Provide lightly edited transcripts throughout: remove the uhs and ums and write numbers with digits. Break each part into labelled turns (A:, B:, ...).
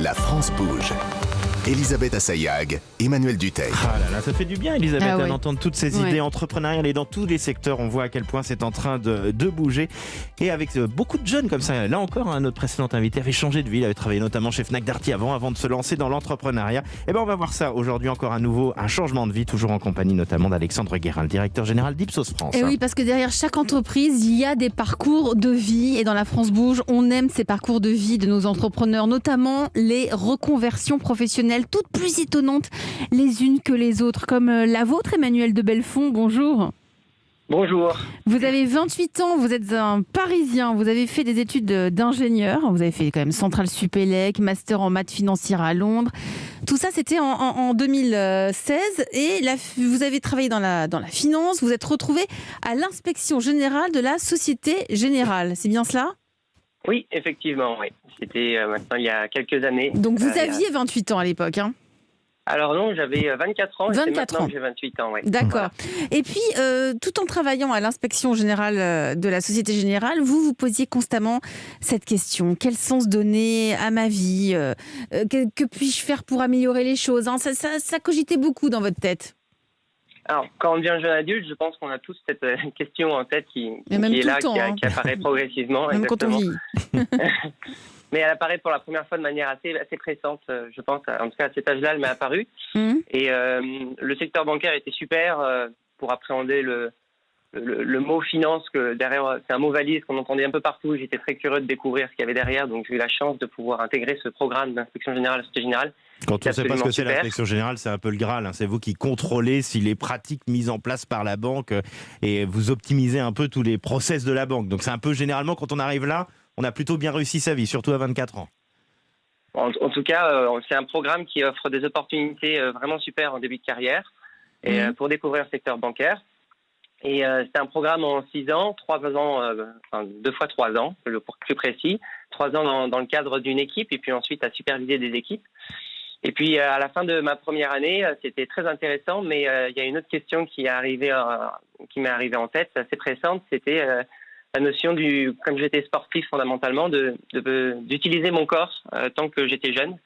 A: La France bouge. Elisabeth Assayag, Emmanuel Duteil.
B: Ah là là, ça fait du bien, Elisabeth,
C: ouais.
B: d'entendre toutes ces idées entrepreneuriales et dans tous les secteurs, on voit à quel point c'est en train de bouger. Et avec beaucoup de jeunes comme ça, là encore, notre précédent invité avait changé de vie, il avait travaillé notamment chez Fnac Darty avant de se lancer dans l'entrepreneuriat. Et ben on va voir ça aujourd'hui encore à nouveau, un changement de vie, toujours en compagnie notamment d'Alexandre Guérin, le directeur général d'Ipsos France.
C: Et oui, parce que derrière chaque entreprise, il y a des parcours de vie. Et dans la France Bouge, on aime ces parcours de vie de nos entrepreneurs, notamment les reconversions professionnelles, toutes plus étonnantes les unes que les autres, comme la vôtre, Emmanuel de Belfond. Bonjour.
D: Bonjour.
C: Vous avez 28 ans, vous êtes un Parisien, vous avez fait des études d'ingénieur, vous avez fait quand même Centrale Supélec, master en maths financières à Londres. Tout ça, c'était en 2016 et vous avez travaillé dans la finance, vous êtes retrouvé à l'inspection générale de la Société Générale. C'est bien cela ?
D: Oui, effectivement, oui. C'était maintenant il y a quelques années.
C: Donc vous aviez 28 ans à l'époque, hein ?
D: Alors non, j'avais 24 ans.
C: 24
D: et c'est maintenant
C: ans.
D: que j'ai 28 ans, oui.
C: D'accord. Et puis, tout en travaillant à l'inspection générale de la Société Générale, vous posiez constamment cette question. Quel sens donner à ma vie ? Que puis-je faire pour améliorer les choses ? Ça cogitait beaucoup dans votre tête.
D: Alors, quand on devient jeune adulte, je pense qu'on a tous cette question en tête qui est là, qui apparaît progressivement.
C: Même
D: exactement.
C: quand on vit.
D: Mais elle apparaît pour la première fois de manière assez pressante, je pense. En tout cas, à cet âge-là, elle m'est apparue. Et le secteur bancaire était super pour appréhender le mot finance, que derrière, c'est un mot valise qu'on entendait un peu partout. J'étais très curieux de découvrir ce qu'il y avait derrière. Donc, j'ai eu la chance de pouvoir intégrer ce programme d'inspection générale à la Société Générale.
B: Quand on ne sait pas ce que c'est
D: super.
B: l'inspection générale, c'est un peu le Graal. C'est vous qui contrôlez si les pratiques mises en place par la banque et vous optimisez un peu tous les process de la banque. Donc, c'est un peu généralement, quand on arrive là, on a plutôt bien réussi sa vie, surtout à 24 ans.
D: En tout cas, c'est un programme qui offre des opportunités vraiment super en début de carrière et pour découvrir le secteur bancaire. Et c'est un programme en 6 ans, 3 ans, 2 fois 3 ans, pour plus précis. 3 ans dans le cadre d'une équipe et puis ensuite à superviser des équipes. Et puis à la fin de ma première année, c'était très intéressant, mais il y a une autre question qui m'est arrivée en tête, assez pressante, c'était la notion comme j'étais sportif fondamentalement, d'utiliser mon corps tant que j'étais jeune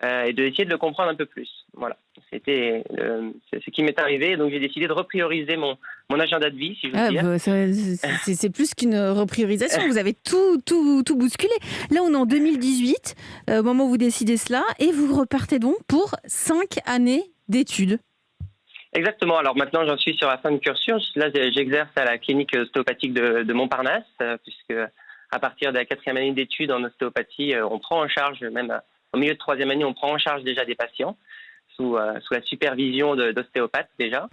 D: et d'essayer de le comprendre un peu plus. Voilà, c'est ce qui m'est arrivé, donc j'ai décidé de reprioriser mon agenda de vie, si je veux dire.
C: C'est plus qu'une repriorisation, vous avez tout bousculé. Là, on est en 2018, au moment où vous décidez cela, et vous repartez donc pour 5 années d'études.
D: Exactement. Alors maintenant, j'en suis sur la fin de cursus. Là, j'exerce à la clinique ostéopathique de Montparnasse, puisque à partir de la 4e année d'études en ostéopathie, on prend en charge, même au milieu de 3e année, on prend en charge déjà des patients sous la supervision d'ostéopathes déjà.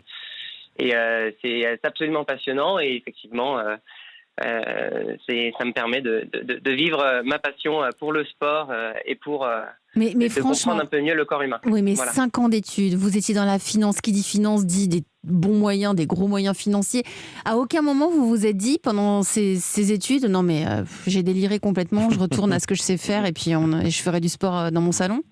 D: Et c'est absolument passionnant et effectivement, ça me permet de vivre ma passion pour le sport et pour
C: mais
D: de
C: franchement,
D: comprendre un peu mieux le corps humain.
C: Oui, mais
D: voilà.
C: 5 ans d'études, vous étiez dans la finance. Qui dit finance dit des bons moyens, des gros moyens financiers. À aucun moment vous vous êtes dit pendant ces études, non mais j'ai déliré complètement, je retourne à ce que je sais faire et puis je ferai du sport dans mon salon?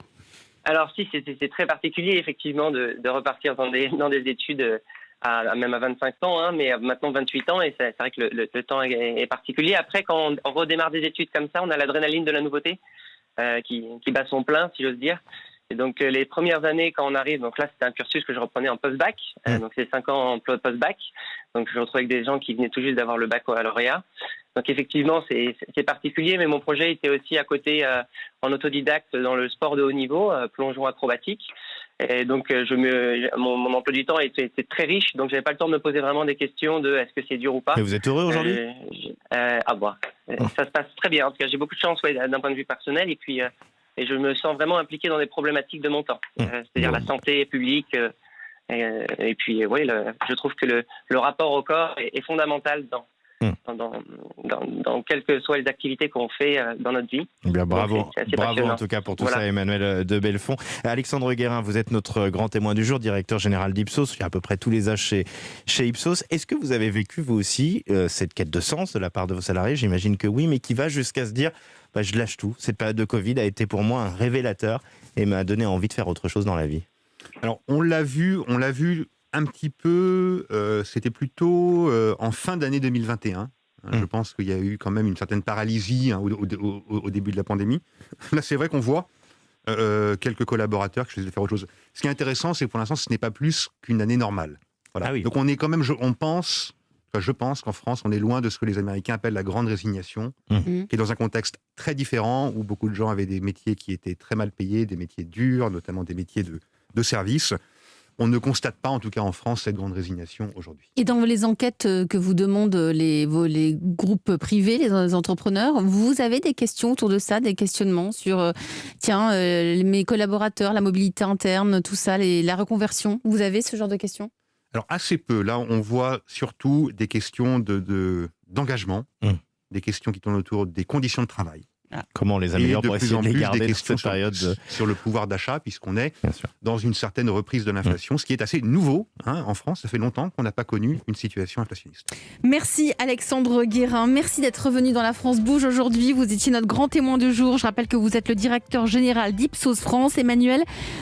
D: Alors si, c'est très particulier effectivement de repartir dans des études même à 25 ans, hein, mais maintenant 28 ans, et c'est vrai que le temps est particulier. Après, quand on redémarre des études comme ça, on a l'adrénaline de la nouveauté qui bat son plein, si j'ose dire. Et donc les premières années, quand on arrive, donc là c'était un cursus que je reprenais en post-bac, donc c'est 5 ans en post-bac, donc je me retrouve avec des gens qui venaient tout juste d'avoir le baccalauréat. Donc effectivement c'est particulier, mais mon projet était aussi à côté en autodidacte dans le sport de haut niveau, plongeon acrobatique. Et donc mon emploi du temps était très riche, donc j'avais pas le temps de me poser vraiment des questions de est-ce que c'est dur ou pas.
B: Et vous êtes heureux aujourd'hui ?
D: Ça se passe très bien. En tout cas, j'ai beaucoup de chance d'un point de vue personnel et puis et je me sens vraiment impliqué dans des problématiques de mon temps, c'est-à-dire la santé publique. Et puis je trouve que le rapport au corps est fondamental dans quelles que soient les activités qu'on fait dans notre vie.
B: Bien, bravo
D: passionnant.
B: En tout cas pour tout ça, Emmanuel de Belfond. Alexandre Guérin, vous êtes notre grand témoin du jour, directeur général d'Ipsos. Il y a à peu près tous les âges chez Ipsos. Est-ce que vous avez vécu vous aussi cette quête de sens de la part de vos salariés ? J'imagine que oui, mais qui va jusqu'à se dire je lâche tout. Cette période de Covid a été pour moi un révélateur et m'a donné envie de faire autre chose dans la vie.
E: Alors on l'a vu un petit peu, c'était plutôt en fin d'année 2021. Je pense qu'il y a eu quand même une certaine paralysie au début de la pandémie. Là, c'est vrai qu'on voit quelques collaborateurs que je faisais faire autre chose. Ce qui est intéressant, c'est que pour l'instant, ce n'est pas plus qu'une année normale. Voilà.
B: Ah oui.
E: Donc on est quand même, je pense qu'en France, on est loin de ce que les Américains appellent la grande résignation, qui est dans un contexte très différent, où beaucoup de gens avaient des métiers qui étaient très mal payés, des métiers durs, notamment des métiers de service. On ne constate pas, en tout cas en France, cette grande résignation aujourd'hui.
C: Et dans les enquêtes que vous demandent les groupes privés, les entrepreneurs, vous avez des questions autour de ça, des questionnements sur, mes collaborateurs, la mobilité interne, tout ça, la reconversion. Vous avez ce genre de questions ?
E: Alors assez peu. Là, on voit surtout des questions d'engagement, des questions qui tournent autour des conditions de travail.
B: Comment on les améliore pour essayer de les garder dans cette période
E: sur le pouvoir d'achat, puisqu'on est dans une certaine reprise de l'inflation, ce qui est assez nouveau en France. Ça fait longtemps qu'on n'a pas connu une situation inflationniste.
C: Merci Alexandre Guérin, merci d'être revenu dans La France Bouge aujourd'hui. Vous étiez notre grand témoin du jour. Je rappelle que vous êtes le directeur général d'Ipsos France. Emmanuel